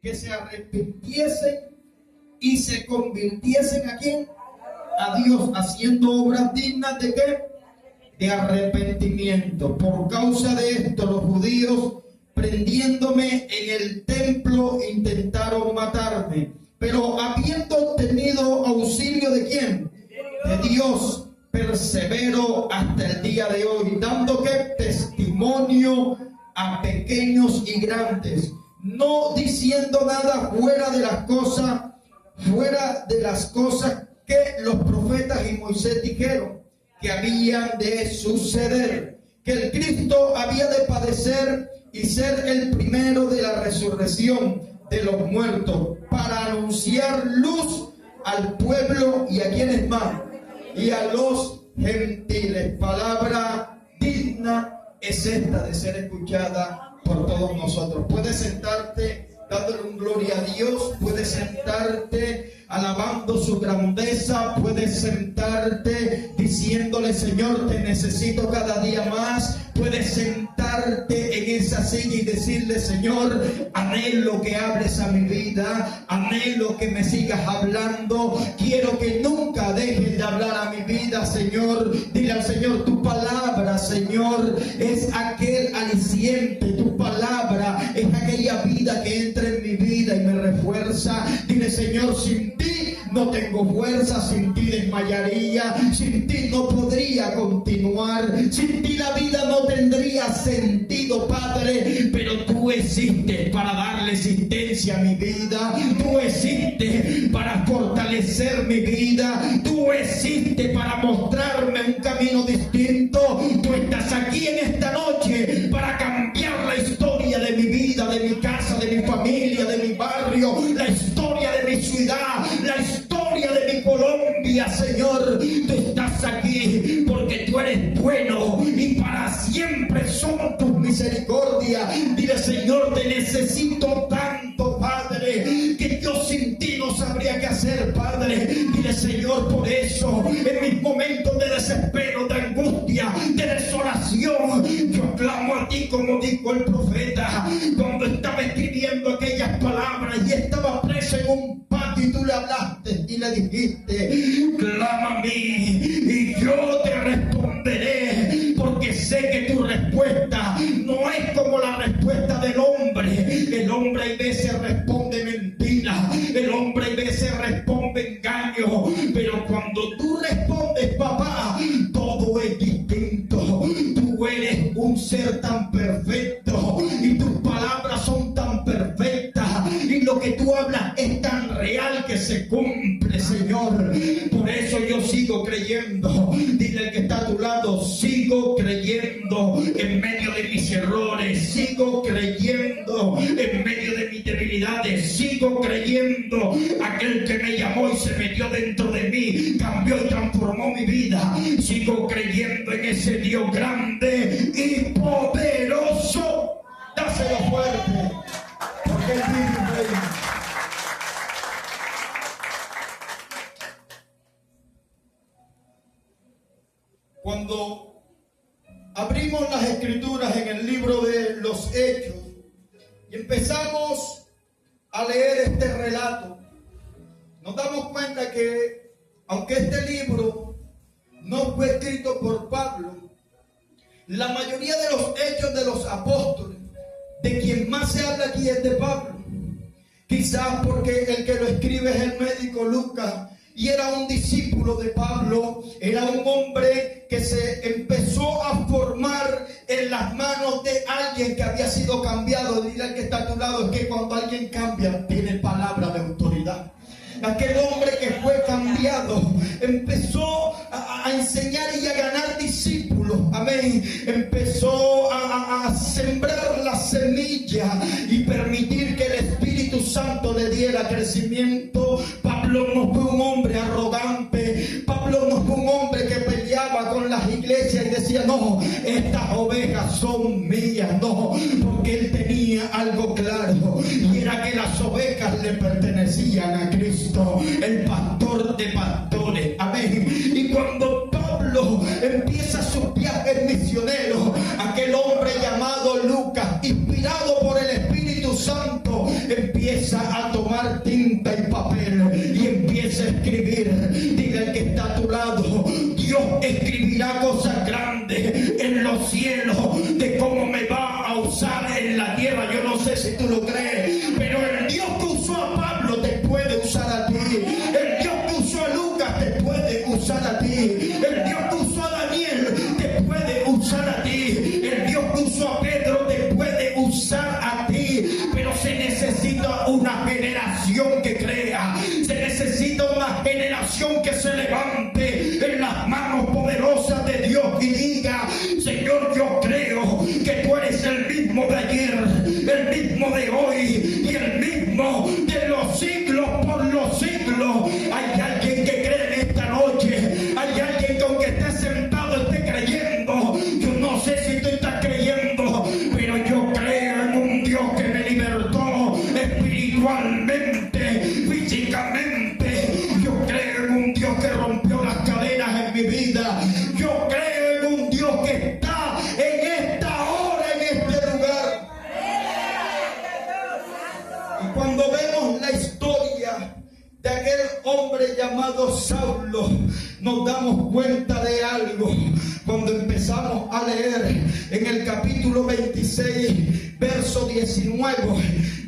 que se arrepintiesen y se convirtiesen ¿a quién? A Dios, haciendo obras dignas ¿de qué? De arrepentimiento. Por causa de esto, los judíos, prendiéndome en el templo, intentaron matarme. Pero habiendo obtenido auxilio ¿de quién? De Dios, persevero hasta el día de hoy, dando ¿qué? Testimonio a pequeños y grandes, no diciendo nada fuera de las cosas que los profetas y Moisés dijeron que habían de suceder, que el Cristo había de padecer y ser el primero de la resurrección de los muertos, para anunciar luz al pueblo y a quienes más, y a los gentiles. Palabra digna es esta de ser escuchada por todos nosotros. Puedes sentarte dándole un gloria a Dios, puedes sentarte alabando su grandeza, puedes sentarte diciéndole: Señor, te necesito cada día más. Puedes sentarte en esa silla y decirle: Señor, anhelo que hables a mi vida, anhelo que me sigas hablando, quiero que nunca dejes de hablar a mi vida, Señor. Dile al Señor: tu palabra, Señor, es aquel aliciente, tu palabra es aquella vida que entra en mi vida y me refuerza. Dile: Señor, sin ti no tengo fuerza, sin ti desmayaría, sin ti no podría continuar, sin ti la vida no tendría sentido, Padre. Pero tú existes para darle existencia a mi vida, tú existes para fortalecer mi vida, tú existes para mostrarme un camino distinto. Tú estás aquí en esta noche para cambiar la historia de mi vida, de mi casa, de mi familia, de mi barrio, la historia de mi ciudad, la historia de mi Colombia, Señor. Tú estás aquí porque tú eres bueno y para siempre son tus misericordias. Dile: Señor, te necesito tanto, Padre, que yo sin ti no sabría qué hacer, Padre. Dile: Señor, por eso en mis momentos de desespero, de angustia, de desolación, yo clamo a ti, como dijo el profeta cuando estaba escribiendo aquellas palabras y estaba preso en un patio, y tú le hablaste y le dijiste: clama a mí y yo te responderé, porque sé que tu respuesta no es como la respuesta del hombre. El hombre a veces responde mentira, el hombre a veces responde engaño, pero cuando tú respondes, papá, todo es distinto. Tú eres un ser tan perfecto y tus palabras son tan perfectas y lo que tú hablas es tan real que se cumple, Señor. Por eso yo sigo creyendo. Dile al que está a tu lado: sigo creyendo en medio de mis errores, sigo creyendo en medio de mis debilidades, sigo creyendo. Aquel que me llamó y se metió dentro de mí, cambió y transformó mi vida. Sigo creyendo en ese Dios grande y poderoso. Dáselo fuerte, porque Él vive y reina. Cuando abrimos las escrituras en el libro de los Hechos y empezamos a leer este relato, nos damos cuenta que aunque este libro no fue escrito por Pablo, la mayoría de los hechos de los apóstoles, de quien más se habla aquí, es de Pablo. Quizás porque el que lo escribe es el médico Lucas, y era un discípulo de Pablo, era un hombre que se empezó a formar en las manos de alguien que había sido cambiado. Dile al que está a tu lado: es que cuando alguien cambia, tiene palabra de autoridad. Aquel hombre que fue cambiado empezó a enseñar y a ganar discípulos, amén. Empezó a sembrar la semilla y permitir que el Espíritu Santo le diera crecimiento. Pablo no fue un hombre arrogante, Pablo no fue un hombre que peleaba con las iglesias y decía: no, estas ovejas son mías. No, porque él tenía algo claro, y era que las ovejas le pertenecían a Cristo, el pastor de pastores, amén. Y cuando Pablo empieza sus viajes misioneros, aquel hombre llamado Lucas, inspirado por el Espíritu Santo, empieza empieza a tomar tinta y papel y empieza a escribir. Dile al que está a tu lado: Dios escribirá cosas grandes en los cielos de cómo me va a usar en la tierra. Yo no sé si tú lo crees, pero el Dios que usó a Pablo te puede usar a ti. El Dios que usó a Lucas te puede usar a ti. El Dios que usó a Daniel te puede usar a ti. El Dios que usó a Pedro te puede usar a ti. Pero se necesita una generación que crea. Se necesita una generación que se levante en las manos poderosas de Dios y diga: Señor, yo creo que tú eres el mismo de ayer, el mismo de hoy y el mismo de los siglos por los siglos. Hay alguien que cree en esta noche. Hay alguien que aunque esté sentado esté creyendo. Yo no sé si tú estás creyendo, pero yo creo en un Dios que me libertó espiritualmente, físicamente. Yo creo en un Dios que rompió las cadenas en mi vida. Yo creo en un Dios que está en esta hora, en este lugar. Y cuando vemos la historia de aquel hombre llamado Saulo, nos damos cuenta de algo. Cuando empezamos a leer en el capítulo 26, verso 19,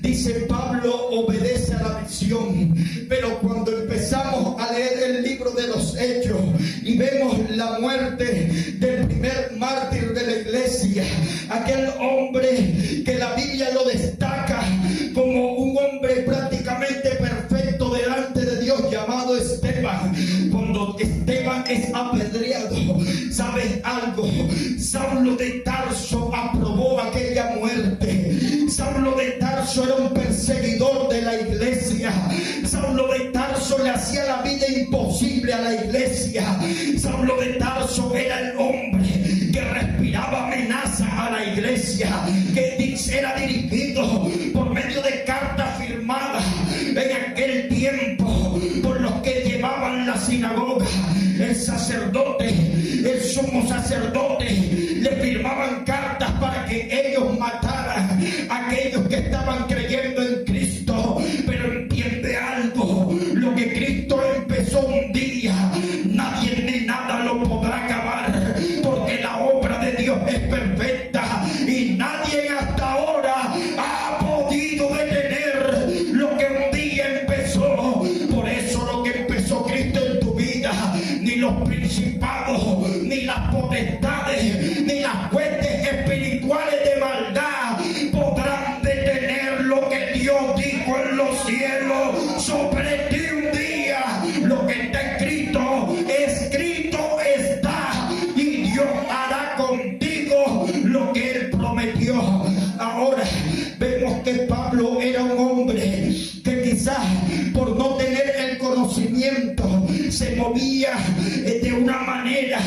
dice: Pablo obedece a la visión. Pero cuando empezamos a leer el libro de los Hechos y vemos la muerte del primer mártir de la iglesia, aquel hombre que la Biblia lo destaca como un hombre prácticamente perfecto delante de Dios, llamado Esteban. Cuando Esteban es apedreado, ¿sabes algo? Saulo de Tarso aprobó aquella muerte. Saulo de Tarso era un perseguidor de la iglesia. Saulo de Tarso le hacía la vida imposible a la iglesia. Saulo de Tarso era el hombre que respiraba amenaza a la iglesia, que era dirigido por medio de cartas firmadas en aquel tiempo por los que llevaban la sinagoga. El sacerdote, el sumo sacerdote, le firmaban cartas para que ellos mataran a aquellos que estaban creyendo en Cristo. Pero entiende algo: lo que Cristo empezó un día, nadie ni nada lo podrá acabar, porque la obra de Dios es perfecta y nadie hasta ahora ha podido detener lo que un día empezó. Por eso lo que empezó Cristo en tu vida, ni los principados, ni las potestades, ni las huestes espirituales de maldad podrán detener lo que Dios dijo en los cielos sobre ti un día. Lo que está escrito está, y Dios hará contigo lo que Él prometió. Ahora vemos que Pablo era un hombre que quizás por no tener el conocimiento se movía de una manera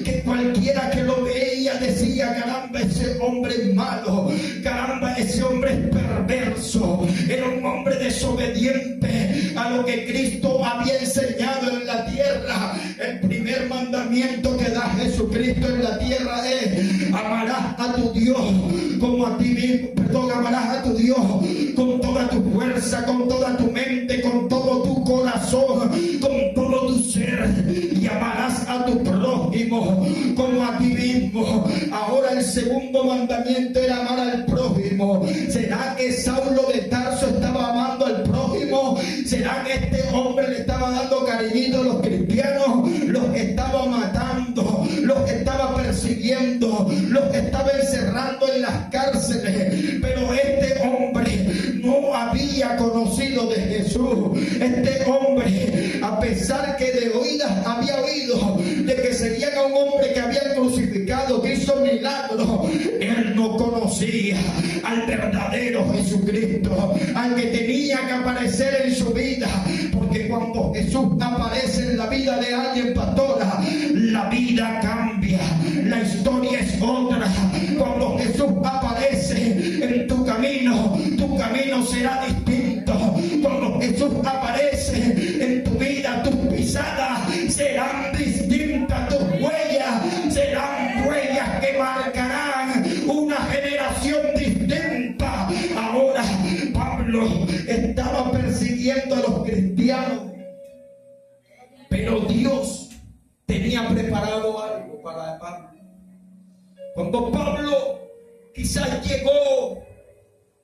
que cualquiera que lo veía decía: caramba, ese hombre es malo, caramba, ese hombre es perverso. Era un hombre desobediente a lo que Cristo había enseñado en la tierra. El primer mandamiento que da Jesucristo en la tierra es: amarás a tu Dios como a ti mismo. Amarás a tu Dios con toda tu fuerza, con toda tu mente, con todo tu corazón, con todo tu ser, y amarás a tu prójimo como a ti mismo. Ahora el segundo mandamiento era amar al prójimo. ¿Será que Saulo de Tarso estaba amando al prójimo? ¿Será que este hombre le estaba dando cariñito a los cristianos? Los estaba matando, los estaba persiguiendo, los estaba encerrando en las cárceles. Pero este hombre no había conocido de Jesús. Este hombre, a pesar que de oídas había oído de que serían a un hombre que habían crucificado, que hizo milagros, él no conocía al verdadero Jesucristo, al que tenía que aparecer en su vida. Porque cuando Jesús aparece en la vida de alguien, pastora, la vida cambia, la historia es otra. Cuando Jesús aparece en tu camino será distinto. Cuando Jesús aparece en tu vida, tus pisadas serán distintas, tus huellas serán huellas que marcarán una generación distinta. Ahora Pablo estaba persiguiendo a los cristianos. Pero Dios tenía preparado algo para Pablo. Cuando Pablo quizás llegó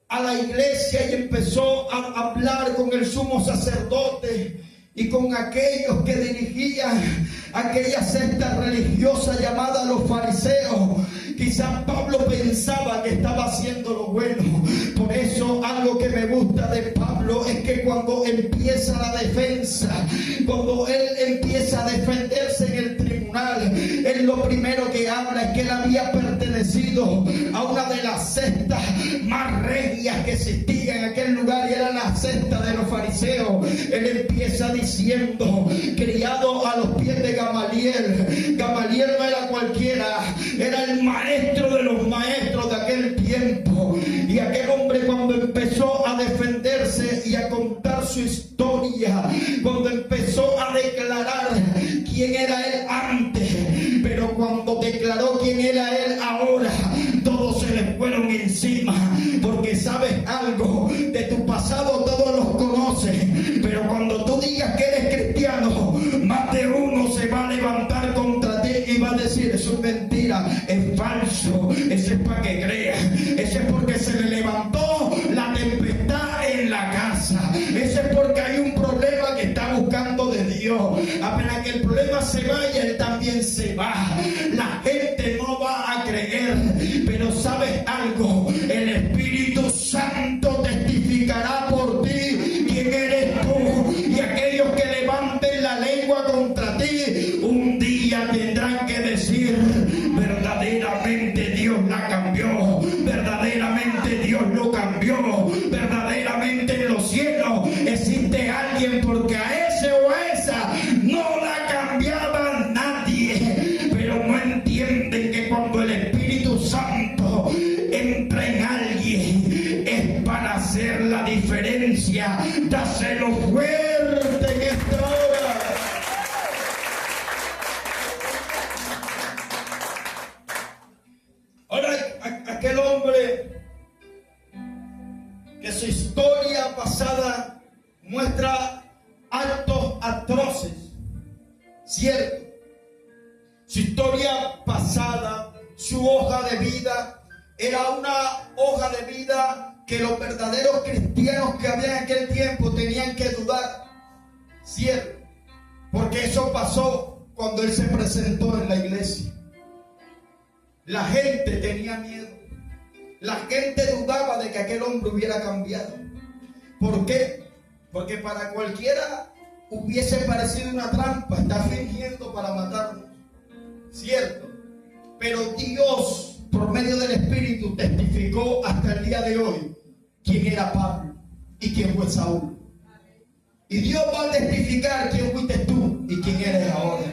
a la iglesia y empezó a hablar con el sumo sacerdote y con aquellos que dirigían aquella secta religiosa llamada los fariseos, quizás Pablo pensaba que estaba haciendo lo bueno. Por eso algo que me gusta de Pablo es que cuando empieza la defensa, cuando él empieza a defenderse en el tribunal, él lo primero que habla es que él había pertenecido a una de las sectas más regias que existía en aquel lugar, y era la secta de los fariseos. Él empieza diciendo, criado a los pies de Gamaliel. Gamaliel no era cualquiera, era el maestro de los maestros de aquel tiempo. Y aquel hombre, cuando empezó a defenderse y a contar su historia, cuando empezó a declarar quién era él antes, pero cuando declaró quién era él ahora, todos se le fueron encima. Porque sabes algo, de tu pasado todos los conocen, pero cuando tú digas que eres cristiano, más de uno se va a levantar contra ti y va a decir: eso es mentira, es falso, eso es para que creas, eso es porque se le levantó la tempestad en la casa, eso es porque hay un problema que está buscando de Dios. Apenas que el problema se vaya, él también se va. La gente no va a creer, pero sabes algo, el Espíritu Santo testificará por ti quién eres tú, y aquellos que levanten la lengua contra ti un día tendrán que decir: verdaderamente Dios la cambió, verdaderamente Dios lo cambió, verdaderamente en los cielos existe alguien, porque a ese o a esa no la cambiaba nadie. Pero no entienden que cuando el Espíritu Santo entra en alguien es para hacer la diferencia. Dáselo fuerte en esta hora. Ahora, aquel hombre que su historia pasada muestra actos atroces, cierto. Su historia pasada, su hoja de vida, era una hoja de vida que los verdaderos cristianos que había en aquel tiempo tenían que dudar, cierto. Porque eso pasó cuando él se presentó en la iglesia. La gente tenía miedo. La gente dudaba de que aquel hombre hubiera cambiado. ¿Por qué? Porque para cualquiera hubiese parecido una trampa. Está fingiendo para matarnos, cierto. Pero Dios, por medio del Espíritu, testificó hasta el día de hoy quién era Pablo y quién fue Saúl. Y Dios va a testificar quién fuiste tú y quién eres ahora.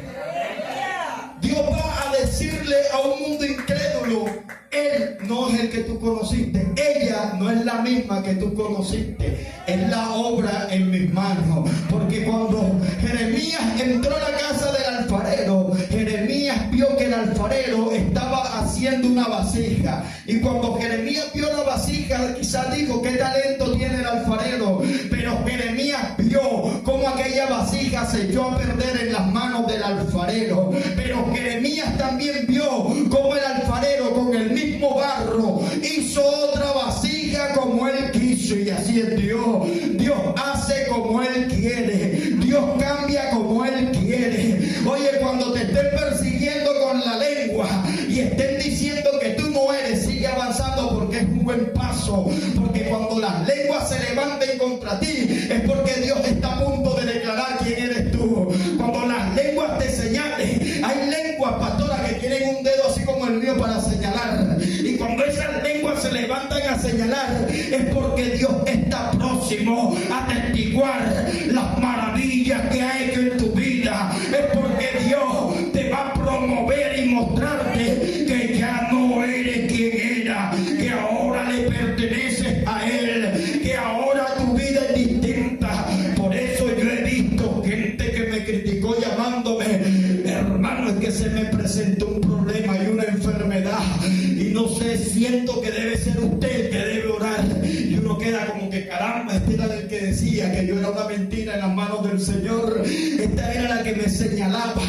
Dios va a decirle a un mundo incrédulo: él no es el que tú conociste, ella no es la misma que tú conociste, es la obra en mis manos. Porque cuando Jeremías entró a la casa del alfarero, Jeremías vio que el alfarero estaba haciendo una vasija, y cuando Jeremías vio la vasija, quizás dijo: qué talento tiene el alfarero. Pero Jeremías vio cómo aquella vasija se echó a perder en las manos del alfarero. Pero Jeremías también vio cómo el alfarero, con el mismo barro, hizo otra vasija como él quiso. Y así es Dios. Dios hace como él quiere, Dios cambia como él quiere. Oye, cuando te estén persiguiendo con la lengua y estén diciendo que tú no eres, sigue avanzando, porque es un buen paso. Porque cuando las lenguas se levanten contra ti, es porque Dios está a punto de declarar quién eres tú. Cuando las lenguas te señalen, hay lenguas, pastora, que tienen un dedo así como el mío para señalar. Y cuando esas lenguas se levantan a señalar, es porque Dios está próximo a testiguar las maravillas que ha hecho en tu vida. Es porque Dios te va a promover y mostrarte que ya no eres quien era, que ahora le perteneces a Él, que ahora tu vida es distinta. Por eso yo he visto gente que me criticó llamándome: hermano, es que se me presentó un problema y una enfermedad, y no sé, siento que debe ser usted el que debe orar. Y uno queda como que: caramba, este era el que decía que yo era una mentira en las manos del Señor. Esta era la que me señalaba.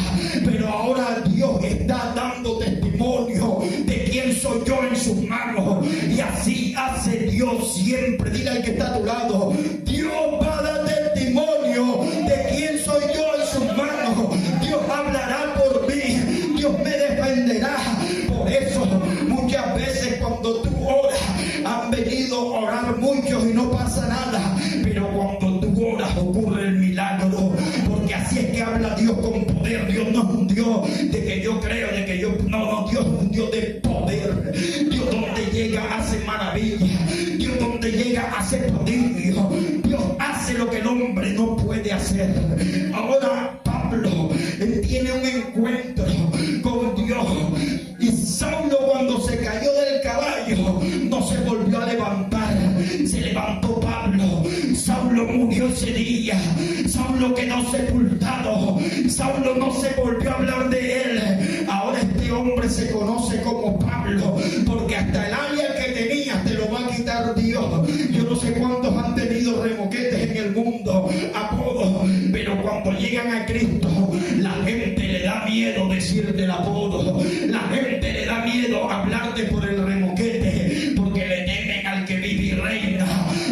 Pero ahora Dios está dando testimonio de quién soy yo en sus manos. Y así hace Dios siempre. Dile al que está a tu lado: Dios va a dar testimonio de quién soy yo en sus manos. Dios hablará por mí. Dios me defenderá. Por eso muchas veces cuando tú oras, han venido a orar muchos y no pasa nada, pero cuando tú oras ocurre el milagro, porque así es que habla Dios con poder. Dios no es un Dios de que yo creo, de que yo no, Dios es un Dios de poder. Dios donde llega hace maravillas, Dios donde llega hace prodigio, Dios hace lo que el hombre no puede hacer. Ahora Pablo tiene un encuentro con Dios, y Saulo, cuando se cayó del caballo, no se volvió a levantar. Se levantó Pablo. Saulo murió ese día. Saulo quedó sepultado. Saulo no se volvió a hablar de él. Ahora este hombre se conoce como Pablo, porque hasta el alias que tenías te lo va a quitar Dios. Yo no sé cuántos han tenido remoquetes en el mundo, apodos, pero cuando llegan a Cristo, la gente le da miedo decirte el apodo. La gente le da miedo hablarte por el remoquete, porque le temen al que vive y reina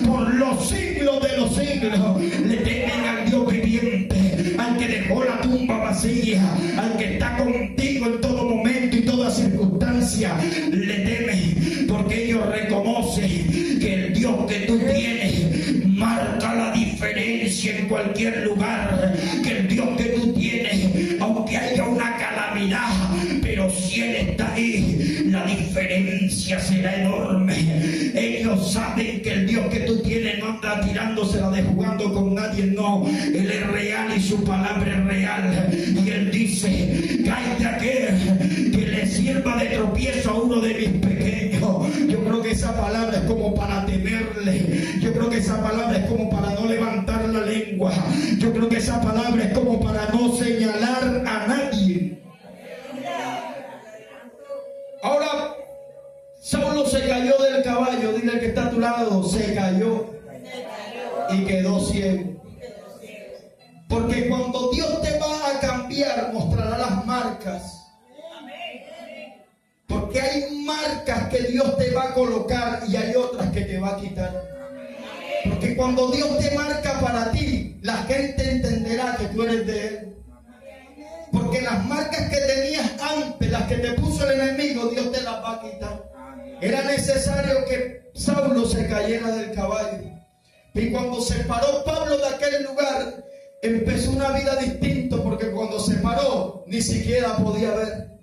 por los siglos de los siglos. Le temen al Dios viviente, al que dejó la tumba vacía, al que está contigo en todo momento y toda circunstancia. Le temen porque ellos reconocen que el Dios que tú tienes marca la diferencia en cualquier lugar. Que el Dios que tú tienes, aunque haya una calamidad, pero si Él está ahí, la diferencia será enorme. Ellos saben que el Dios que tú tienes no anda tirándosela de jugando con nadie, no. Él es real y su palabra es real. Y Él dice: cállate aquel que le sirva de tropiezo a uno de mis pequeños. Yo creo que esa palabra es como para temerle. Yo creo que esa palabra es como para no levantar la lengua. Yo creo que esa palabra es como para no señalar a nadie. Ahora Saulo se cayó del caballo. Dile al que está a tu lado: se cayó y quedó ciego. Porque cuando Dios te va a cambiar, mostrará las marcas. Porque hay marcas que Dios te va a colocar y hay otras que te va a quitar. Porque cuando Dios te marca para ti, la gente entenderá que tú eres de Él. Porque las marcas que tenías antes, las que te puso el enemigo, Dios te las va a quitar. Era necesario que Saulo se cayera del caballo. Y cuando se paró Pablo de aquel lugar, empezó una vida distinta, porque cuando se paró, ni siquiera podía ver.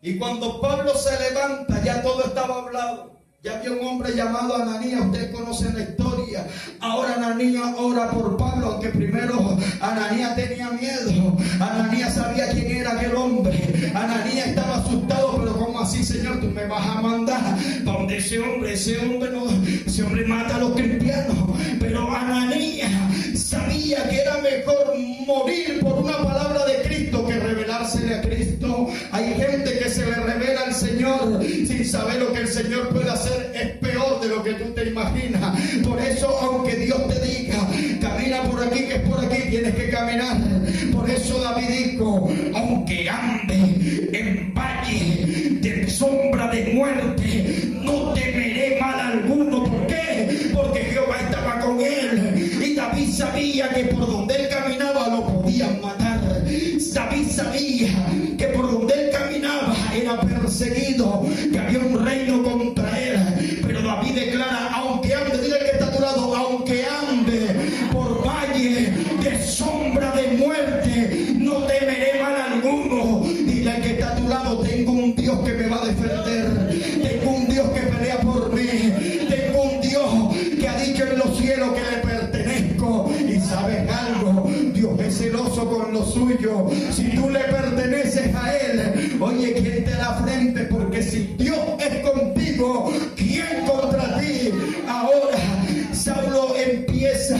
Y cuando Pablo se levanta, ya todo estaba hablado. Ya había un hombre llamado Ananías, ustedes conocen la historia. Ahora Ananías ora por Pablo, aunque primero Ananías tenía miedo. Ananías sabía quién era aquel hombre. Ananías estaba asustado, pero ¿cómo así, Señor? Tú me vas a mandar para donde ese hombre mata a los cristianos. Pero Ananías sabía que era mejor morir por una palabra de Cristo que revelársele a Cristo. Hay gente que se le revela al Señor sin saber lo que el Señor puede hacer. Es peor de lo que tú te imaginas. Por eso, aunque Dios te diga: camina por aquí, que es por aquí, tienes que caminar. Por eso David dijo: aunque ande en valle de sombra de muerte, no temeré mal alguno. ¿Por qué? Porque Jehová estaba con él. Y David sabía que por donde él caminaba lo podían matar. David sabía que por donde él caminaba era perseguido, que había un reino contra él. Pero David declara: aunque ande, dile al que está a tu lado, aunque ande por valle de sombra de muerte, no temeré mal alguno. Dile al que está a tu lado: tengo un Dios que me va a defender. Tengo un Dios que pelea por mí. Tengo un Dios que ha dicho en los cielos que le pertenezco. Y sabes algo, Dios es celoso con lo suyo. Si tú le perteneces a Él, oye, ¿quién te da frente? Porque si Dios es contigo, ¿quién contra ti? Ahora Saulo empieza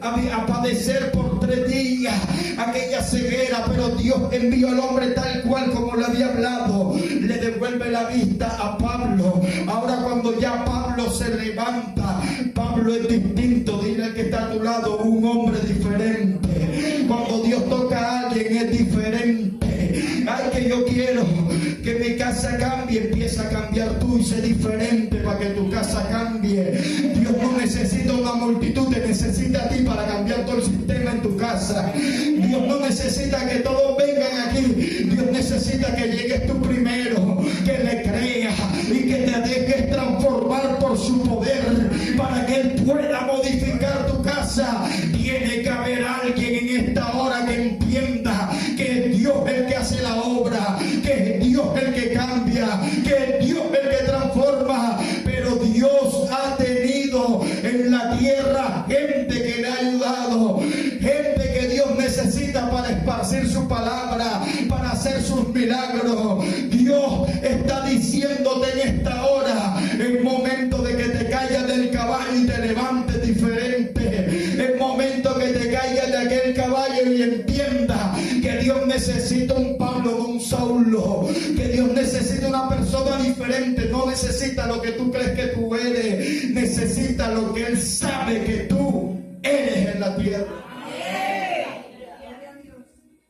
a padecer por 3 días aquella ceguera, pero Dios envió al hombre tal cual como le había hablado. Le devuelve la vista a Pablo. Ahora cuando ya Pablo se levanta, Pablo Pablo es distinto. Dile al que está a tu lado, un hombre diferente. Cuando Dios toca a alguien es diferente. Ay, que yo quiero que mi casa cambie. Empieza a cambiar tú y sé diferente para que tu casa cambie. Dios no necesita una multitud, te necesita a ti para cambiar todo el sistema en tu casa. Dios no necesita que todos vengan aquí. Dios necesita que llegues tú primero, que le creas y que te dejes transformar por su poder para que Él pueda modificar tu casa. Tiene que haber alguien en esta hora que entienda que es Dios el que hace la obra, que es Dios el que cambia, que es Dios el que transforma. Pero Dios ha tenido en la tierra gente que le ha ayudado, gente que Dios necesita para esparcir su palabra, para hacer sus milagros. Dios está diciéndote en esta hora, es momento de que te caigas del caballo y te levantes diferente. Es momento que te caigas de aquel caballo y entienda que Dios necesita un Pablo, no un Saulo, que Dios necesita una persona diferente. No necesita lo que tú crees que tú eres, necesita lo que Él sabe que tú eres en la tierra.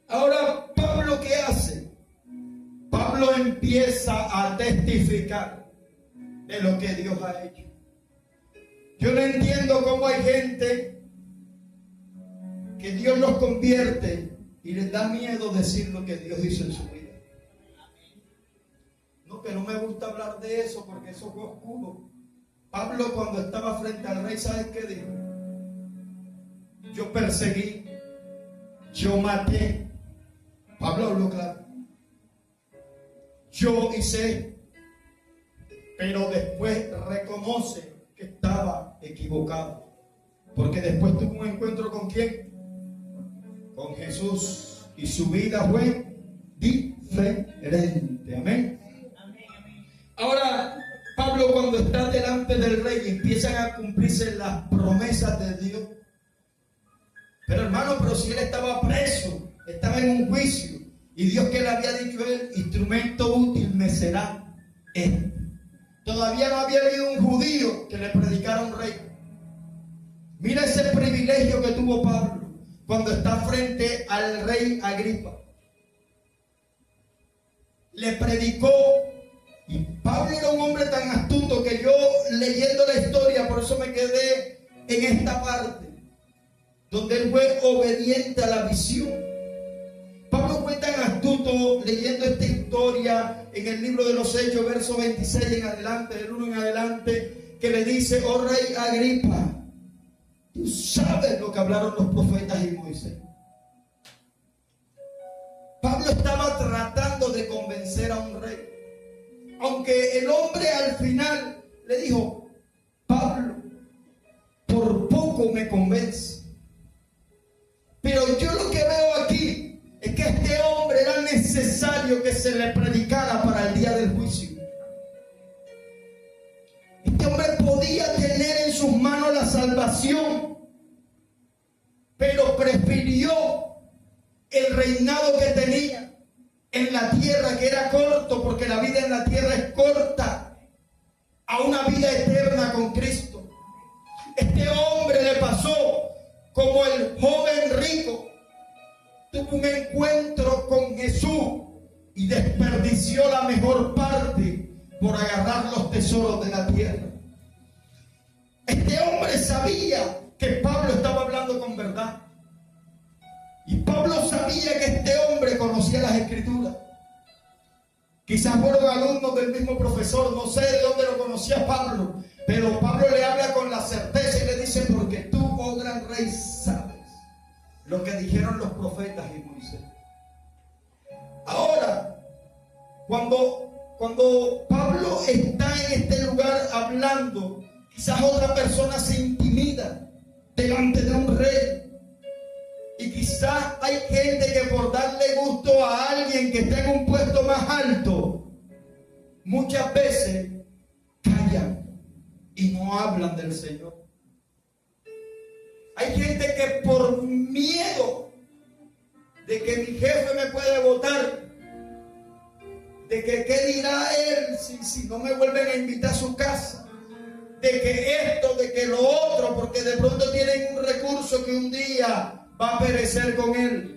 Ahora, ¿Pablo qué hace? Pablo empieza a testificar de lo que Dios ha hecho. Yo no entiendo cómo hay gente que Dios los convierte y les da miedo decir lo que Dios hizo en su vida. No, que no me gusta hablar de eso porque eso fue oscuro. Pablo, cuando estaba frente al rey, ¿sabes qué dijo? Yo perseguí, yo maté. Pablo habló claro. Yo hice, pero después reconoce que estaba equivocado. Porque después tuvo un encuentro ¿con quién? Con Jesús. Y su vida fue diferente. Amén. Ahora, Pablo, cuando está delante del rey, empiezan a cumplirse las promesas de Dios. Pero hermano, pero si él estaba preso, estaba en un juicio, y Dios que le había dicho a él, instrumento útil me será él. Todavía no había habido un judío que le predicara a un rey. Mira ese privilegio que tuvo Pablo cuando está frente al rey Agripa. Le predicó, y Pablo era un hombre tan astuto que yo, leyendo la historia, por eso me quedé en esta parte, donde él fue obediente a la visión. Pablo fue tan astuto leyendo esta historia en el libro de los Hechos, verso 26 en adelante, del 1 en adelante, que le dice: oh rey Agripa, tú sabes lo que hablaron los profetas y Moisés. Pablo estaba tratando de convencer a un rey, aunque el hombre al final le dijo: Pablo, por poco me convence. Pero yo lo que veo aquí es que este hombre era necesario que se le predicara para el día del juicio. Este hombre podía tener en sus manos la salvación, pero prefirió el reinado que tenía en la tierra, que era corto, porque la vida en la tierra es corta, a una vida eterna con Cristo. Este hombre le pasó como el joven rico. Tuvo un encuentro con Jesús y desperdició la mejor parte por agarrar los tesoros de la tierra. Este hombre sabía que Pablo estaba hablando con verdad. Y Pablo sabía que este hombre conocía las Escrituras. Quizás fueron alumnos del mismo profesor, no sé de dónde lo conocía Pablo, pero Pablo le habla con la certeza y le dice: porque tú, oh gran rey, sabes lo que dijeron los profetas y Moisés. Ahora, cuando Pablo está en este lugar hablando, quizás otra persona se intimida delante de un rey. Y quizás hay gente que por darle gusto a alguien que está en un puesto más alto, muchas veces callan y no hablan del Señor. Hay gente que por miedo de que mi jefe me puede votar, de que qué dirá él si no me vuelven a invitar a su casa, de que esto, de que lo otro, porque de pronto tienen un recurso que un día va a perecer con él.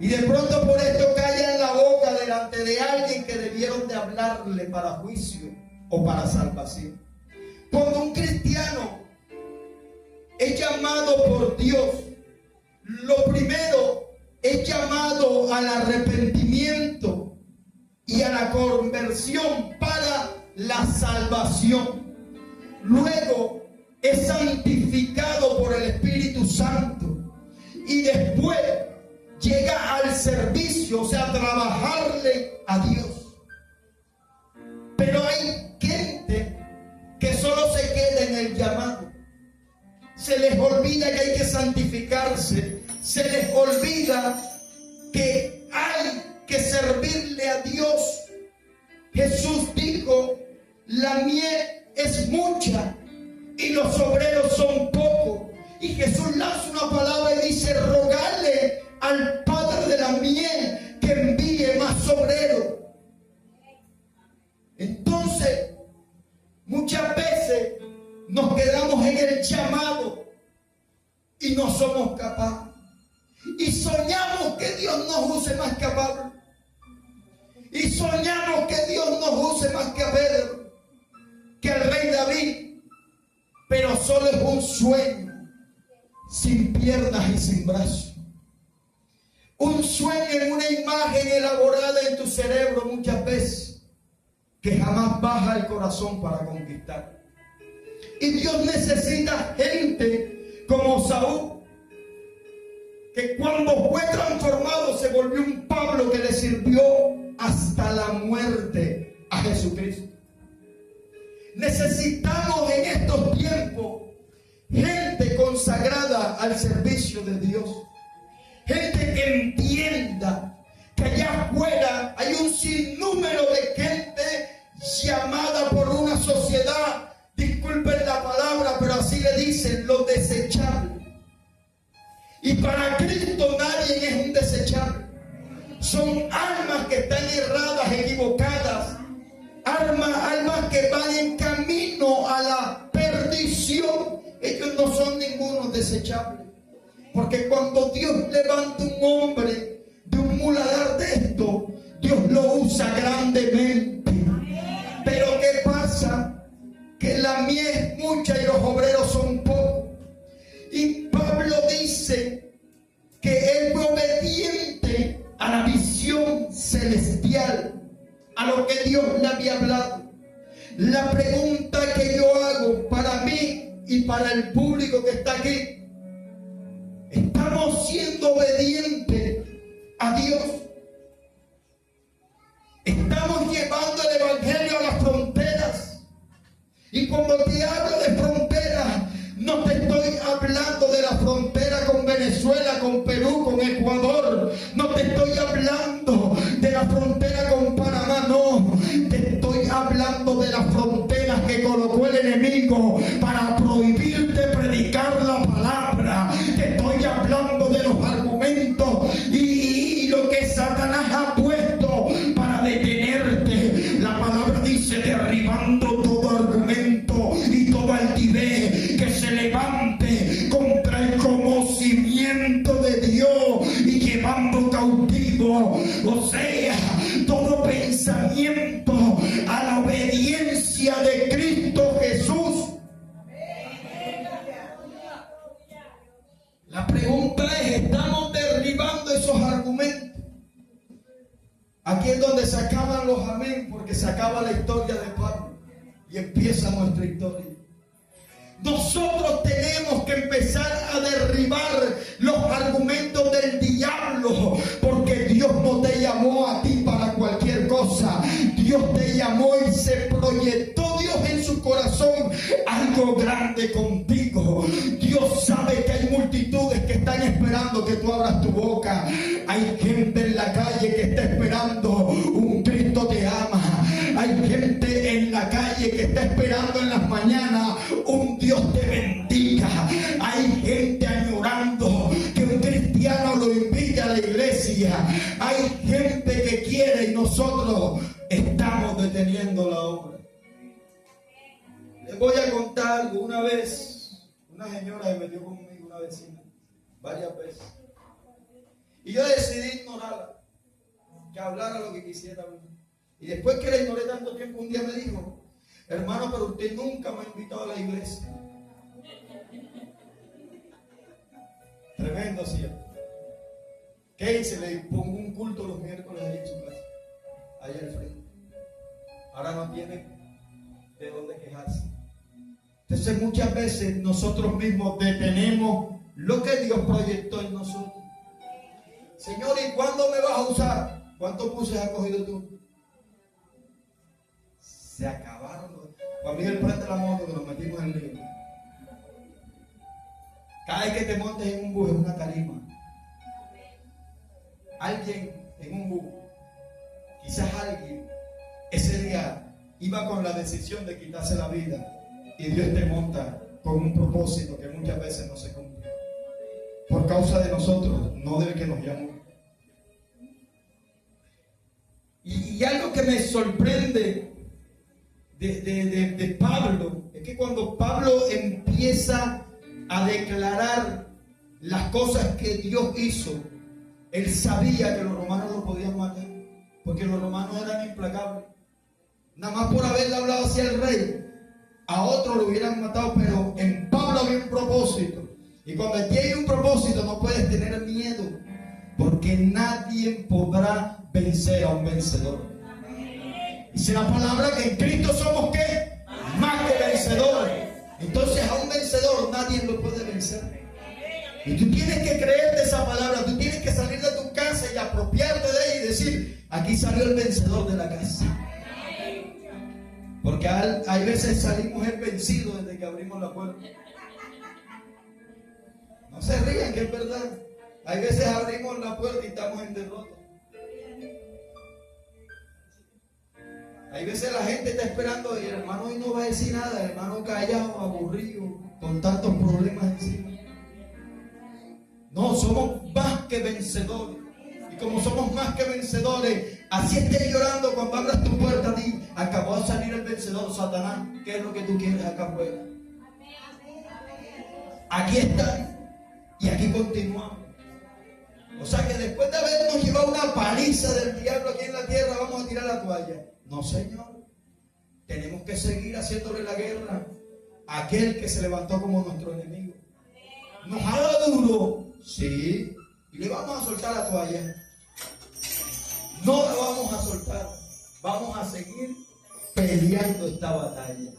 Y de pronto por esto callan la boca delante de alguien que debieron de hablarle para juicio o para salvación. Cuando un cristiano es llamado por Dios, lo primero es llamado al arrepentimiento y a la conversión para la salvación. Luego es santificado por el Espíritu Santo y después llega al servicio, o sea, a trabajarle a Dios. Pero hay gente que solo se queda en el llamado. Se les olvida que hay que santificarse. Se les olvida que hay que servirle a Dios. Jesús dijo, la mies es mucha y los obreros son pocos. Y Jesús lanza una palabra y dice, rogarle al Padre de la mies que envíe más obreros. Entonces, muchas veces nos quedamos en el llamado y no somos capaces. Y soñamos que Dios nos use más que a Pablo. Y soñamos que Dios nos use más que a Pedro, que al rey David. Pero solo es un sueño, sin piernas y sin brazos. Un sueño en una imagen elaborada en tu cerebro muchas veces, que jamás baja el corazón para conquistar. Y Dios necesita gente como Saúl, que cuando fue transformado se volvió un Pablo que le sirvió hasta la muerte a Jesucristo. Necesitamos en estos tiempos gente consagrada al servicio de Dios. Gente que entienda que allá afuera hay un sinnúmero de gente llamada por una sociedad, disculpen la palabra, pero así le dicen, los desechables. Y para Cristo nadie es un desechable. Son almas que están erradas, equivocadas. Almas que van en camino a la perdición. Ellos no son ninguno desechable. Porque cuando Dios levanta un hombre de un muladar de esto, Dios lo usa grandemente. Pero ¿qué pasa? Que la mies es mucha y los obreros son pocos. Y Pablo dice que él fue obediente a la visión celestial, a lo que Dios le había hablado. La pregunta que yo hago para mí y para el público que está aquí: ¿estamos siendo obedientes a Dios? ¿Estamos llevando el evangelio a las fronteras? Y cuando te hablo de fronteras, no te estoy hablando de la frontera con Venezuela, con Perú, con Ecuador. No te estoy hablando de la frontera con Panamá, no. Te estoy hablando de las fronteras que colocó el enemigo para prohibirte predicar la palabra. Te estoy hablando de los argumentos y lo que Satanás ha puesto para detenerte. La palabra dice, derribando todo argumento y toda altivez que se levante contra el conocimiento de Dios y llevando cautivo, o sea, todo pensamiento a la obediencia de Cristo Jesús. La pregunta es, ¿estamos derribando esos argumentos? Aquí es donde se acaban los amén, porque se acaba la historia de Pablo y empieza nuestra historia. Nosotros tenemos que empezar a derribar los argumentos del diablo, porque Dios no te llamó a ti para cualquier cosa. Dios te llamó y se proyectó Dios en su corazón algo grande contigo. Dios sabe que hay multitudes que están esperando que tú abras tu boca. Hay gente en la calle que está esperando un Cristo te ama. Hay gente en la calle que está esperando en las mañanas un Dios te bendiga. Hay gente añorando que un cristiano lo invite a la iglesia. Hay gente que quiere y nosotros estamos deteniendo la obra. Les voy a contar algo. Una vez, una señora se metió conmigo, una vecina, varias veces. Y yo decidí ignorarla, que hablara lo que quisiera. Y después que la ignoré tanto tiempo, un día me dijo: hermano, pero usted nunca me ha invitado a la iglesia. Tremendo, ¿cierto? ¿Qué hice? Le pongo un culto los miércoles ahí en su casa, ahí al frente. Ahora no tiene de dónde quejarse. Entonces muchas veces nosotros mismos detenemos lo que Dios proyectó en nosotros. Señor, ¿y cuándo me vas a usar? ¿Cuántos buses has cogido tú? Se acabaron. Juan Miguel, prende la moto que nos metimos en el río. Cada vez que te montes en un bus es una tarima. Alguien en un bus, quizás alguien ese día iba con la decisión de quitarse la vida y Dios te monta con un propósito que muchas veces no se cumple por causa de nosotros, no del que nos llamó. Y algo que me sorprende de Pablo es que cuando Pablo empieza a declarar las cosas que Dios hizo, él sabía que los romanos lo podían matar, porque los romanos eran implacables. Nada más por haberle hablado hacia el rey, a otro lo hubieran matado, pero en Pablo había un propósito. Y cuando aquí hay un propósito no puedes tener miedo, porque nadie podrá vencer a un vencedor. Dice la palabra que en Cristo somos ¿qué? Más que vencedores. Entonces a un vencedor nadie lo puede vencer. Y tú tienes que creerte esa palabra, tú tienes que salir de tu casa y apropiarte de ella y decir: aquí salió el vencedor de la casa. Porque hay veces salimos vencidos desde que abrimos la puerta. No se rían, que es verdad. Hay veces abrimos la puerta y estamos en derrota. Hay veces la gente está esperando y el hermano hoy no va a decir nada, el hermano callado, aburrido, con tantos problemas encima. No, somos más que vencedores. Y como somos más que vencedores, así estés llorando cuando abras tu puerta, di: acabó de salir el vencedor, Satanás. ¿Qué es lo que tú quieres acá afuera? Aquí está. Y aquí continuamos. O sea que después de habernos llevado una paliza del diablo aquí en la tierra, vamos a tirar la toalla. No, Señor. Tenemos que seguir haciéndole la guerra a aquel que se levantó como nuestro enemigo. Nos haga duro, sí, y le vamos a soltar la toalla. No la vamos a soltar. Vamos a seguir peleando esta batalla.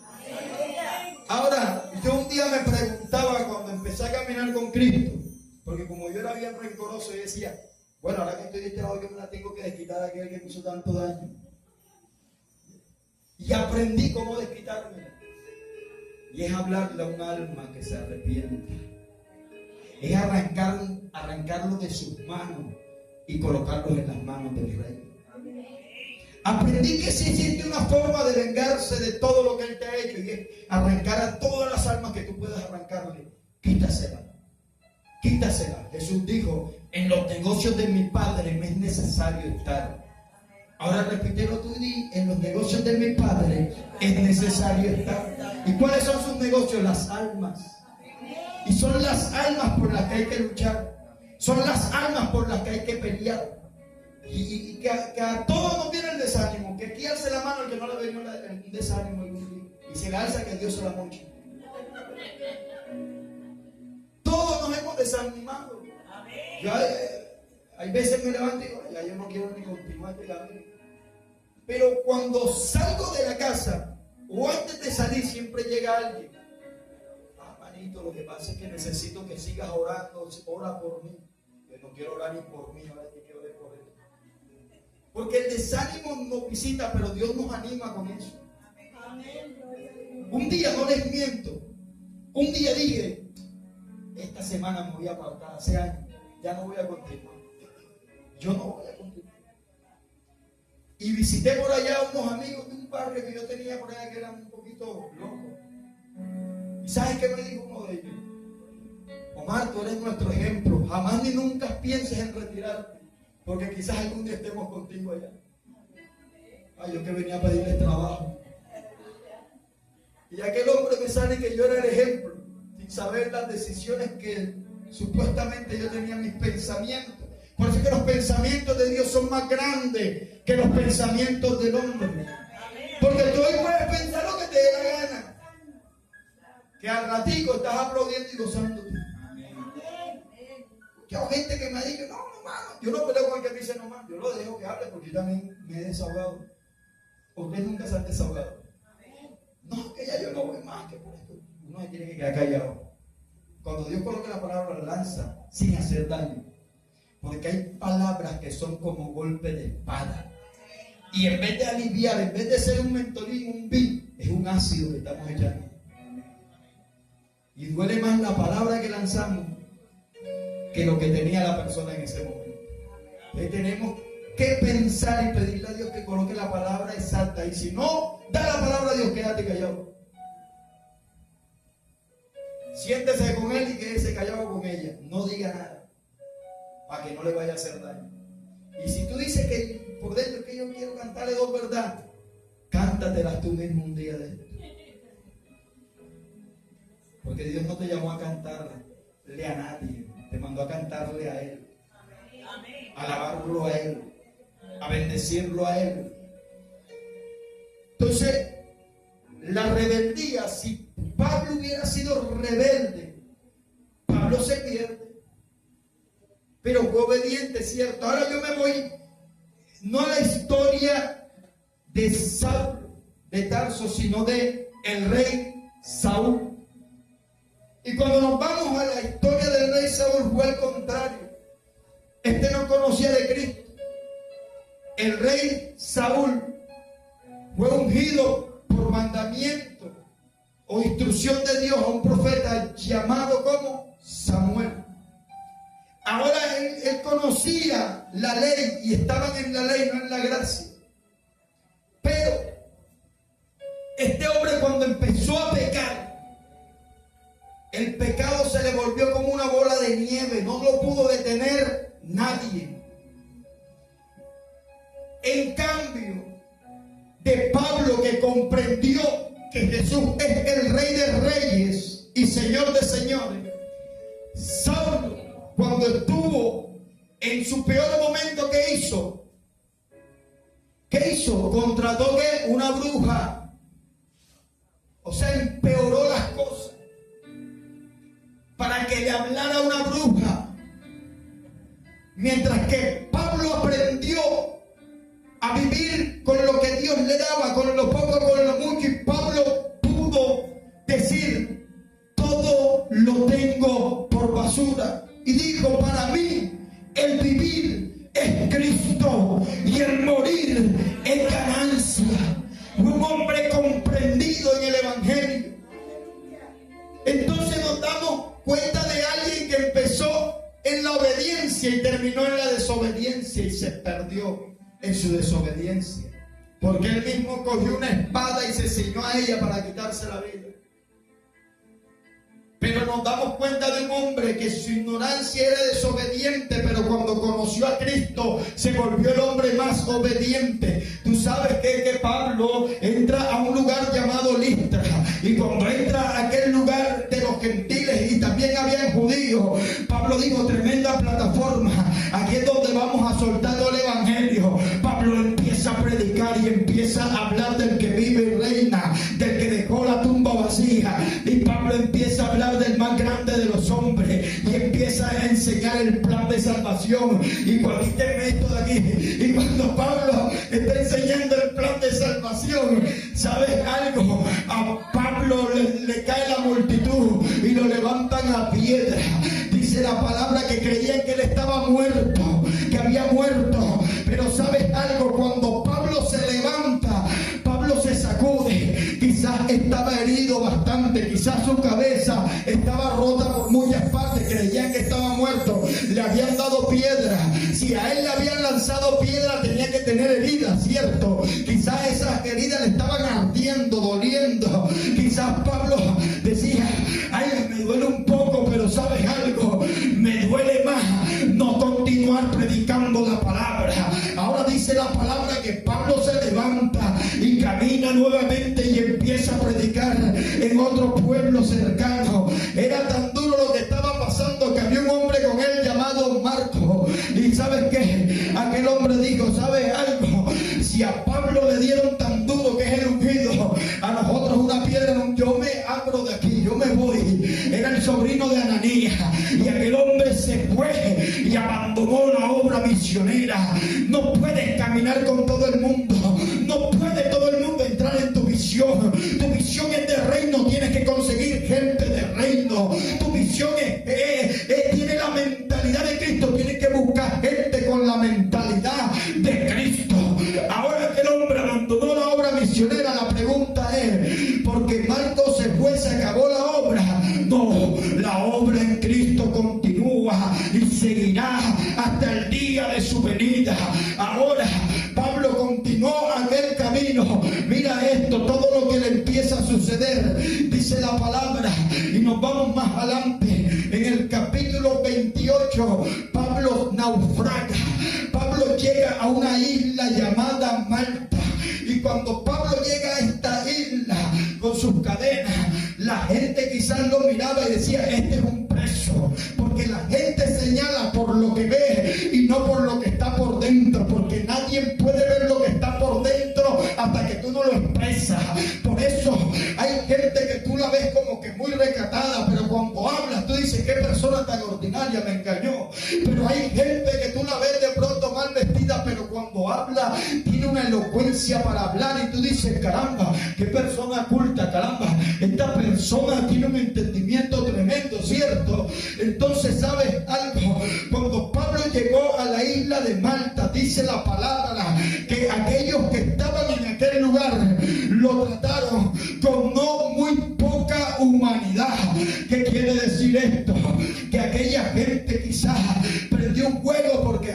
Ahora, yo un día me preguntaba cuando empecé a caminar con Cristo, porque como yo era bien rencoroso, yo decía: bueno, ahora que estoy de este lado, yo me la tengo que desquitar a aquel que me hizo tanto daño. Y aprendí cómo desquitarme. Y es hablarle a un alma que se arrepiente. Es arrancarlo de sus manos y colocarlo en las manos del Rey. Aprendí que si existe una forma de vengarse de todo lo que Él te ha hecho, y es arrancar a todas las almas que tú puedas arrancarle. Quítasela. Jesús dijo: en los negocios de mi Padre me es necesario estar. Ahora repítelo tú y di: en los negocios de mi Padre es necesario estar. ¿Y cuáles son sus negocios? Las almas. Y son las almas por las que hay que luchar. Son las almas por las que hay que pelear. Y que a todos nos viene el desánimo. Que aquí alce la mano el que no le venió el desánimo algún día. Y se le alza, que Dios se la moche. Todos nos hemos desanimado. Yo, hay veces me levanto y digo: ya yo no quiero ni continuar este camino. Pero cuando salgo de la casa o antes de salir, siempre llega alguien: manito, lo que pasa es que necesito que sigas orando, ora por mí. Yo no quiero orar ni por mí, ahora te quiero orar por él. Porque el desánimo nos visita, pero Dios nos anima con eso. Un día, no les miento, un día dije: esta semana me voy a apartar, hace años, ya no voy a continuar. Yo no voy a continuar. Y visité por allá a unos amigos de un barrio que yo tenía por allá que eran un poquito locos. ¿Y sabes qué me dijo uno de ellos? Omar, tú eres nuestro ejemplo. Jamás ni nunca pienses en retirarte, porque quizás algún día estemos contigo allá. Ay, yo que venía a pedirles trabajo. Y aquel hombre me sale que yo era el ejemplo, sin saber las decisiones que supuestamente yo tenía en mis pensamientos. Por eso es que los pensamientos de Dios son más grandes que los pensamientos del hombre. Porque tú hoy puedes pensar lo que te dé la gana, que al ratico estás aplaudiendo y gozándote. Que hay gente que me dice, no, mano, yo no peleo con el que me dice no más, yo lo dejo que hable porque yo también me he desahogado. Ustedes nunca se han desahogado. No, que ya yo no voy más que por esto. Uno se tiene que quedar callado. Cuando Dios coloca la palabra, la lanza sin hacer daño. Porque hay palabras que son como golpe de espada. Y en vez de aliviar, en vez de ser un mentolín, un bin, es un ácido que estamos echando. Y duele más la palabra que lanzamos que lo que tenía la persona en ese momento. Entonces tenemos que pensar y pedirle a Dios que coloque la palabra exacta. Y si no da la palabra a Dios, quédate callado. Siéntese con él y quédese callado con ella. No diga nada, para que no le vaya a hacer daño. Y si tú dices que por dentro que yo quiero cantarle dos verdades, cántatelas tú mismo un día de esto. Porque Dios no te llamó a cantarle a nadie, te mandó a cantarle a Él, a alabarlo a Él, a bendecirlo a Él. Entonces, la rebeldía, si Pablo hubiera sido rebelde, Pablo se pierde. Pero fue obediente, ¿cierto? Ahora yo me voy, no a la historia de Saúl de Tarso, sino de el rey Saúl. Y cuando nos vamos a la historia del rey Saúl, fue al contrario. Este no conocía de Cristo. El rey Saúl fue ungido por mandamiento o instrucción de Dios a un profeta llamado como Samuel. Ahora él conocía la ley y estaban en la ley, no en la gracia. Pero este hombre, cuando empezó a pecar, el pecado se le volvió como una bola de nieve, no lo pudo detener nadie. En cambio de Pablo, que comprendió que Jesús es el Rey de Reyes y Señor de Señores, Saulo, cuando estuvo en su peor momento, ¿qué hizo? ¿Qué hizo? Contrató ¿qué? Una bruja. O sea, empeoró las cosas para que le hablara una bruja. Mientras que Pablo aprendió a vivir con lo que Dios le daba, con lo poco, con lo mucho, y Pablo pudo decir: todo lo tengo por basura. Y dijo: para mí el vivir es Cristo y el morir es ganancia. Un hombre comprendido en el Evangelio. Entonces nos damos cuenta de alguien que empezó en la obediencia y terminó en la desobediencia y se perdió en su desobediencia, porque él mismo cogió una espada y se ciñó a ella para quitarse la vida. Pero nos damos cuenta de un hombre que su ignorancia era desobediente, pero cuando conoció a Cristo se volvió el hombre más obediente. Tú sabes que Pablo entra a un lugar llamado Listra, y cuando entra a aquel lugar de los gentiles, y también había judíos, Pablo dijo: tremenda plataforma, aquí es donde vamos a soltar todo el evangelio. Pablo empieza a predicar y empieza a hablar del que vive y reina, del que dejó la tumba vacía, y Pablo empieza a hablar del más grande de los hombres y empieza a enseñar el plan de salvación. Y cuando esto de aquí, y cuando Pablo está enseñando el plan de salvación, ¿sabes algo? A Pablo le cae la multitud y lo levantan a piedra. Dice la palabra que creían que él estaba muerto, que había muerto. Pero ¿sabes algo? Cuando Pablo se levanta, Pablo se sacude. Quizás estaba herido bastante, quizás su cabeza estaba rota por muchas partes, creían que estaba muerto, le habían dado piedra. Si a él le habían lanzado piedra, tenía que tener heridas, ¿cierto? Quizás esas heridas le estaban ardiendo, doliendo. Quizás Pablo decía: ay, me duele un poco, pero ¿sabes algo? Me duele más no continuar predicando la palabra. Ahora dice la palabra que Pablo se levanta y camina nuevamente y empieza a predicar en otro pueblo cercano. Era tan duro lo que estaba pasando que había un hombre con él llamado Marco. Y ¿sabes qué? Aquel hombre dijo, ¿sabes algo? Si a Pablo le dieron tan duro que es el ungido, a nosotros una piedra, yo me abro de aquí, yo me voy. Era el sobrino de Ananías, y aquel hombre se fue y abandonó la obra misionera. No puedes caminar con todo el mundo, no puede todo el mundo entrar en tu visión. Tu visión es de reino, tienes que conseguir gente de reino. Tu visión tiene la mentalidad de Cristo, tienes que buscar gente con la mentalidad de Cristo. Ahora que el hombre abandonó la obra misionera, la pregunta es, ¿porque Marco se fue, se acabó la obra? No, la obra en Cristo continúa y seguirá hasta el día de su venida. Ahora Pablo continuó aquel camino. Mira esto, todo lo que le empieza a suceder, dice la palabra, y nos vamos más adelante. En el capítulo 28, Pablo naufraga. Pablo llega a una isla llamada Malta. Y cuando Pablo llega a esta isla con sus cadenas, la gente quizás lo miraba y decía, este es un preso. Porque la gente señala por lo que ve y no por lo que está por dentro. Porque nadie puede ver lo que está por dentro hasta que tú no lo expresas. Por eso hay gente que tú la ves como que muy recatada, pero cuando hablas tú dices, qué persona tan ordinaria, me engañó. Pero hay gente que tú la ves de pronto mal vestida, pero cuando habla tiene una elocuencia para hablar y tú dices, caramba, qué persona culta, caramba, esta persona tiene un entendimiento tremendo, ¿cierto? Entonces, ¿sabes algo? Cuando Pablo llegó a la isla de Malta, dice la palabra que aquellos que estaban en aquel lugar lo trataron con no muy poca humanidad. ¿Qué quiere decir esto? Que aquella gente quizás prendió un fuego porque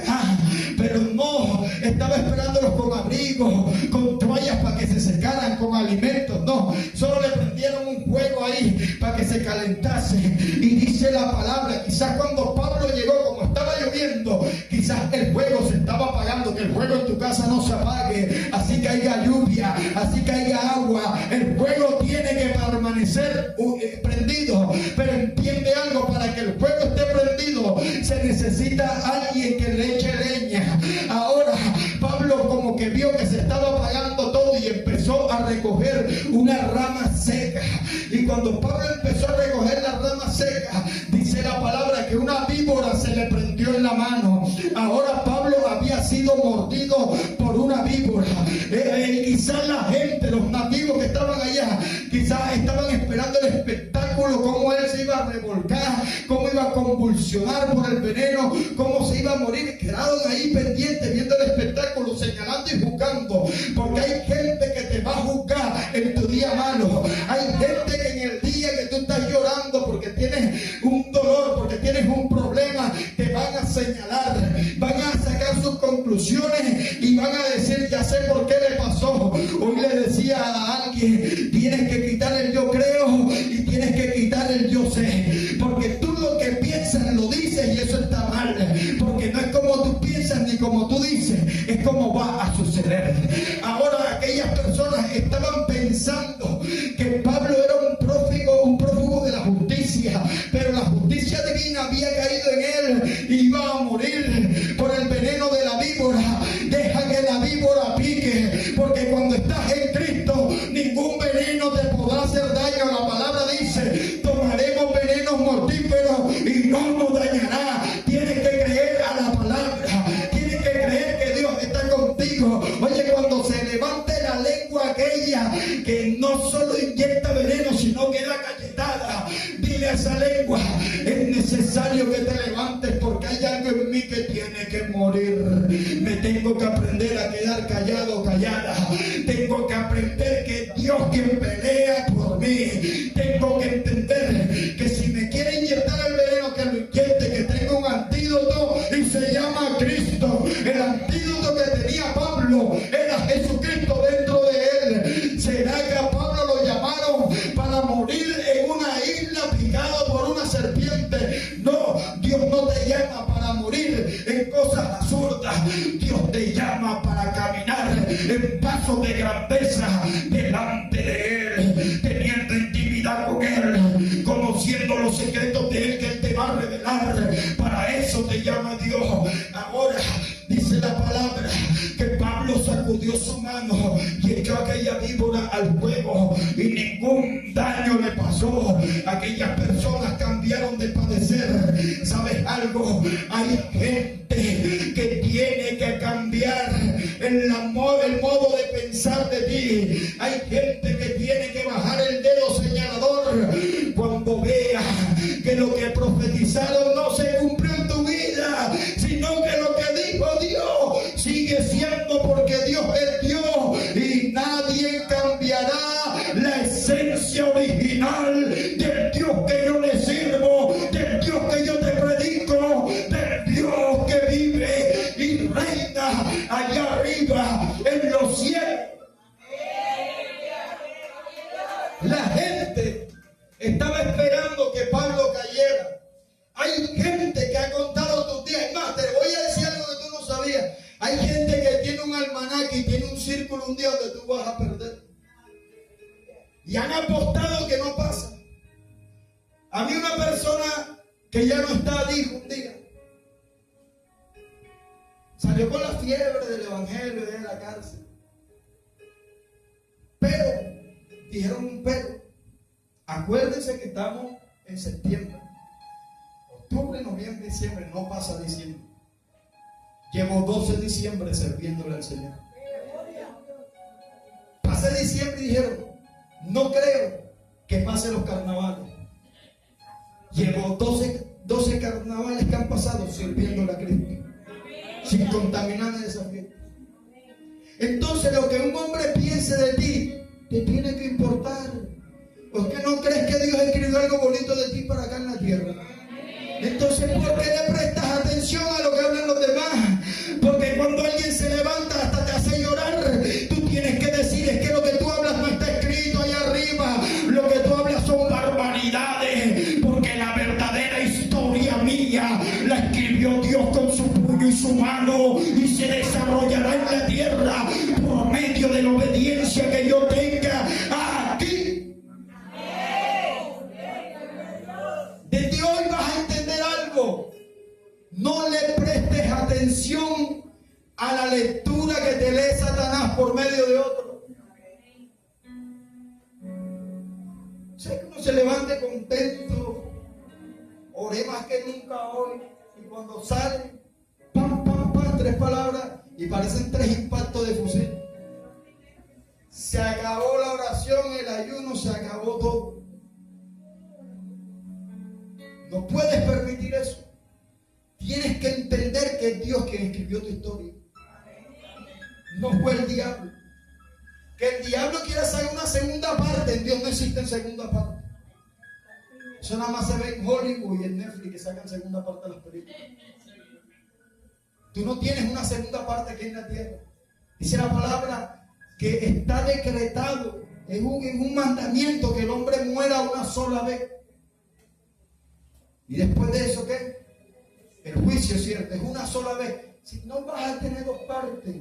pero no estaba esperándolos con abrigo, con toallas para que se secaran, con alimentos. No, solo le prendieron un fuego ahí para que se calentase. Y dice la palabra, quizás cuando Pablo llegó, como estaba lloviendo, quizás el fuego se estaba apagando. Que el fuego en tu casa no se apague, así que haya lluvia, así que haya agua, el fuego tiene que permanecer prendido. Pero entiende algo, para que el fuego esté prendido se necesita alguien que le eche leña. Ahora Pablo como que vio que se estaba apagando todo y empezó a recoger una rama seca. Y cuando Pablo empezó a recoger la rama seca, dice la palabra que una víbora se le prendió en la mano. Ahora Pablo había sido mordido por una víbora. Quizás la gente, los nativos que estaban allá, quizás estaban esperando el espectáculo, cómo él se iba a revolcar, cómo iba a convulsionar por el veneno, cómo se iba a morir. Quedaron ahí pendientes viendo el espectáculo, señalando y juzgando, porque hay gente que te va a juzgar en tu día malo. Hay gente que en el día que tú estás llorando porque tienes un dolor, porque tienes un problema, te van a señalar, van a sacar sus conclusiones y van a decir, ya sé por qué le pasó. Hoy le decía a alguien, tienes que quitar el yo creo y tienes que quitar el yo sé, porque tú lo que piensas lo dices y eso está mal, porque no es como tú piensas ni como tú dices, es como va a suceder. Ahora aquellas personas estaban pensando que Pablo era un prófugo de la justicia, pero la justicia divina había caído en él y iba a morir por el veneno de la víbora. Deja que la víbora pique, porque cuando estás en Cristo ningún veneno te podrá hacer daño. La palabra dice, tomaremos venenos mortíferos y no nos dañará. Tienes que creer a la palabra, tienes que creer que Dios está contigo. Oye, cuando se levante la lengua aquella que no solo inyecta veneno, sino que da cachetada, dile a esa lengua, es necesario que te levantes, porque hay algo en mí que tiene que morir. Me tengo que aprender a quedar callado, callada. Tengo que aprender que Dios quien pelea por mí. Tengo que entender que si me quiere inyectar el veneno, que lo inyecte, que tengo un antídoto y se llama Cristo. El antídoto que tenía Pablo era Jesucristo dentro de él. ¿Será que a Pablo lo llamaron para morir en una isla picado por una serpiente? No, Dios no te llama para morir en cosas absurdas. Dios te llama para caminar en pasos de grandeza delante de Él, teniendo intimidad revelar. Para eso te llama Dios. Ahora dice la palabra que Pablo sacudió su mano y echó aquella víbora al fuego y ningún daño le pasó. Aquellas personas cambiaron de padecer. ¿Sabes algo? Hay gente que tiene que cambiar el modo de pensar de ti. Hay gente que tiene que bajar el dedo señalador cuando vea que lo que profetizaron no se cumplió en tu vida, sino que lo que dijo Dios sigue siendo, porque Dios es Dios y nadie cambiará la esencia original del Dios que yo le sirvo, del Dios que yo te predico, del Dios que vive y reina allá arriba en los cielos. La gente estaba esperando que Pablo cayera. Hay gente que ha contado tus días. Es más, te voy a decir algo que tú no sabías. Hay gente que tiene un almanaque y tiene un círculo un día donde tú vas a perder. Y han apostado que no pasa. A mí una persona que ya no está dijo un día. Salió con la fiebre del evangelio y de la cárcel. Pero, dijeron un pero. Acuérdense que estamos en septiembre. Octubre, noviembre, diciembre, no pasa diciembre. Llevo 12 diciembre sirviéndole al Señor. Pasa diciembre y dijeron, no creo que pase los carnavales. Llevo 12 carnavales que han pasado sirviéndole a Cristo, sin contaminarme de esa fiesta. Entonces lo que un hombre piense de ti, te tiene que importar. ¿Por qué no crees que Dios escribió algo bonito de ti para acá en la tierra? Entonces, ¿por qué le prestas atención a lo que hablan los demás? Porque cuando alguien se levanta hasta te hace llorar, tú tienes que decir, es que lo que tú hablas no está escrito allá arriba. Lo que tú hablas son barbaridades, porque la verdadera historia mía la escribió Dios con su puño y su mano, y se desarrollará en la tierra por medio de la obediencia que yo tenga aquí. Desde hoy vas a entender algo. No le prestes atención a la lectura que te lee Satanás por medio de otro. Sé que uno se levante contento, oré más que nunca hoy, y cuando sale, pam, pam, pam, 3 palabras y parecen 3 impactos de fusil. Se acabó la oración, el ayuno, se acabó todo. No puedes permitir eso. Tienes que entender que es Dios quien escribió tu historia. No fue el diablo. Que el diablo quiere hacer una segunda parte. En Dios no existe segunda parte. Eso nada más se ve en Hollywood y en Netflix, que sacan segunda parte de las películas. Tú no tienes una segunda parte aquí en la tierra. Dice la palabra que está decretado en un mandamiento que el hombre muera una sola vez. Y después de eso, ¿qué? El juicio, ¿cierto? Es una sola vez. Si no vas a tener 2 partes.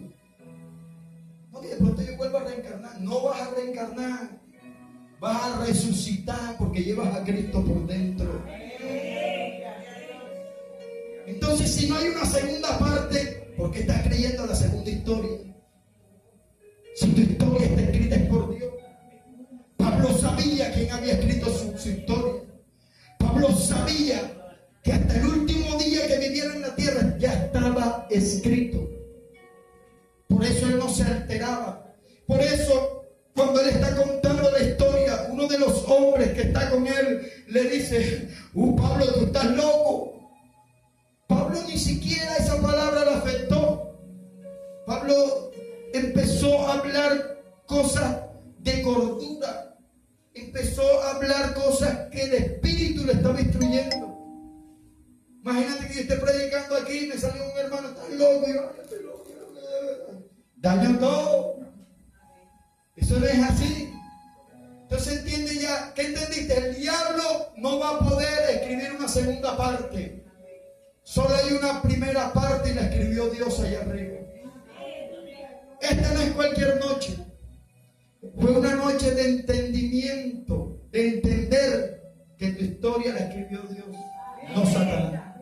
No, que de pronto yo vuelvo a reencarnar. No vas a reencarnar. Vas a resucitar porque llevas a Cristo por dentro. Entonces, si no hay una segunda parte, ¿por qué estás creyendo la segunda historia? Si tu historia está escrita es por Dios. Pablo sabía quién había escrito su historia. Pablo sabía que hasta el último día que viviera en la tierra ya estaba escrito. Por eso él no se alteraba. Por eso, cuando él está contando la historia, uno de los hombres que está con él le dice, Pablo, tú estás loco. Pablo ni siquiera esa palabra le afectó. Pablo empezó a hablar cosas de cordura. Empezó a hablar cosas que el Espíritu le estaba instruyendo. Imagínate que yo esté predicando aquí y me sale un hermano, estás loco, y yo estoy loco. Daño todo. Eso no es así. Entonces entiende ya, ¿qué entendiste? El diablo no va a poder escribir una segunda parte. Solo hay una primera parte y la escribió Dios allá arriba. Esta no es cualquier noche. Fue una noche de entendimiento, de entender que tu historia la escribió Dios. no Satanás.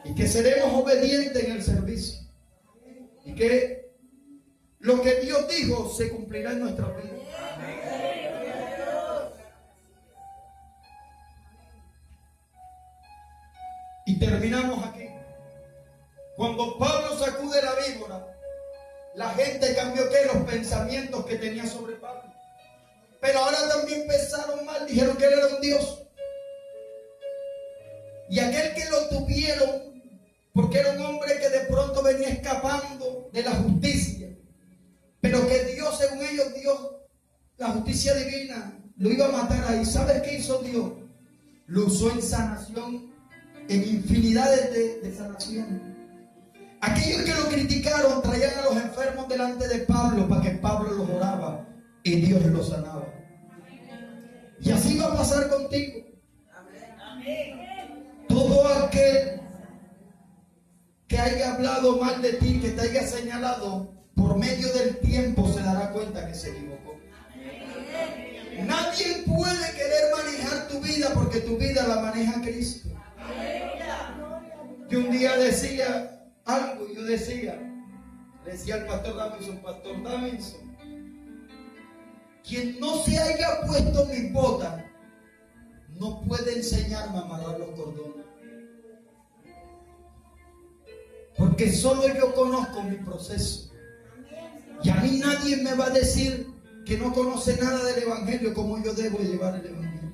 Y que seremos obedientes en el servicio. Y que lo que Dios dijo se cumplirá en nuestra vida. Y terminamos aquí. Cuando Pablo sacude la víbora, la gente cambió los pensamientos que tenía sobre Pablo. Pero ahora también pensaron mal, dijeron que él era un Dios. Y aquel que lo tuvieron, porque era un hombre que de pronto venía escapando de la justicia, pero que Dios, según ellos, Dios, la justicia divina, lo iba a matar ahí. ¿Sabes qué hizo Dios? Lo usó en sanación, en infinidades de sanaciones. Aquellos que lo criticaron traían a los enfermos delante de Pablo para que Pablo los oraba y Dios los sanaba. Y así va a pasar contigo. Todo aquel que haya hablado mal de ti, que te haya señalado, por medio del tiempo se dará cuenta que se equivocó. Nadie puede querer manejar tu vida porque tu vida la maneja Cristo. Yo un día decía algo y yo decía al pastor Davidson, quien no se haya puesto mis botas no puede enseñarme a amarrar los cordones. Porque solo yo conozco mi proceso. Y a mí nadie me va a decir que no conoce nada del Evangelio, como yo debo llevar el Evangelio.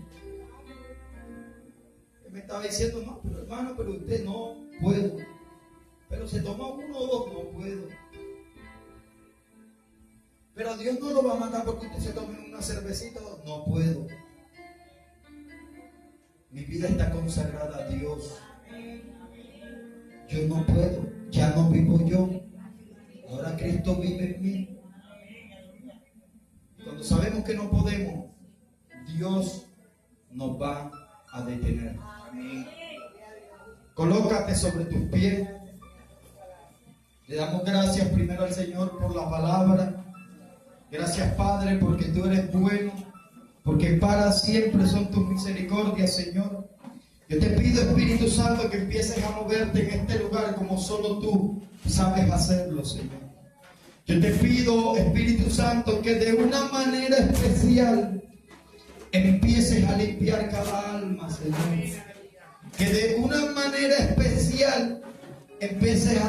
Él me estaba diciendo, no, pero hermano, pero usted no puedo. Pero se toma uno o dos, no puedo. Pero Dios no lo va a matar porque usted se tome una cervecita, no puedo. Mi vida está consagrada a Dios. Yo no puedo, ya no vivo yo. Ahora Cristo vive en mí. Cuando sabemos que no podemos, Dios nos va a detener. Colócate sobre tus pies. Le damos gracias primero al Señor por la palabra. Gracias, Padre, porque tú eres bueno, porque para siempre son tus misericordias, Señor. Yo te pido, Espíritu Santo, que empieces a moverte en este lugar como solo tú sabes hacerlo, Señor. Yo te pido, Espíritu Santo, que de una manera especial empieces a limpiar cada alma, Señor. Que de una manera especial empieces a